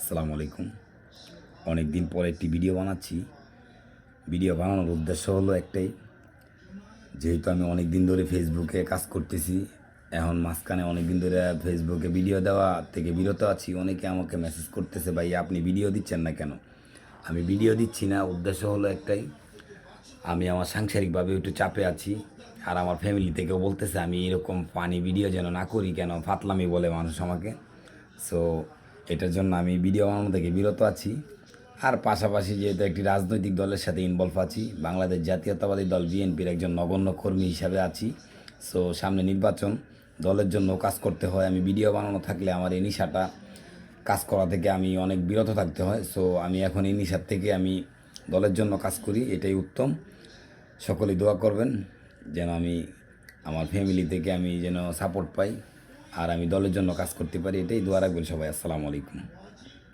আসসালামু আলাইকুম। অনেক দিন পর একটি ভিডিও বানাচ্ছি। ভিডিও বানানোর উদ্দেশ্য হলো একটাই, যেহেতু আমি অনেক দিন ধরে ফেসবুকে কাজ করতেছি, এখন মাঝখানে অনেক দিন ধরে ফেসবুকে ভিডিও দেওয়া থেকে বিরত আছি। অনেকে আমাকে মেসেজ করতেছে, ভাই আপনি ভিডিও দিচ্ছেন না কেন? আমি ভিডিও দিচ্ছি না, উদ্দেশ্য হলো একটাই, আমি আমার সাংসারিকভাবে একটু চাপে আছি। আর আমার ফ্যামিলি থেকেও বলতেছে আমি এরকম ফানি ভিডিও যেন না করি, কেন ফাতলামি বলে মানুষ আমাকে। সো এটার জন্য আমি ভিডিও বানানো থেকে বিরত আছি। আর পাশাপাশি যেহেতু একটি রাজনৈতিক দলের সাথে ইনভলভ আছি, বাংলাদেশ জাতীয়তাবাদী দল বিএনপির একজন নগণ্য কর্মী হিসাবে আছি। সো সামনে নির্বাচন, দলের জন্য কাজ করতে হয়। আমি ভিডিও বানানো থাকলে আমার এই নিশাটা কাজ করা থেকে আমি অনেক বিরত থাকতে হয়। সো আমি এখন এই নিশার থেকে আমি দলের জন্য কাজ করি, এটাই উত্তম। সকলেই দোয়া করবেন যেন আমি আমার ফ্যামিলি থেকে আমি যেন সাপোর্ট পাই আর আমি দলের জন্য কাজ করতে পারি, এটাই দোয়া রাখবেন সবাই। আসসালামু আলাইকুম।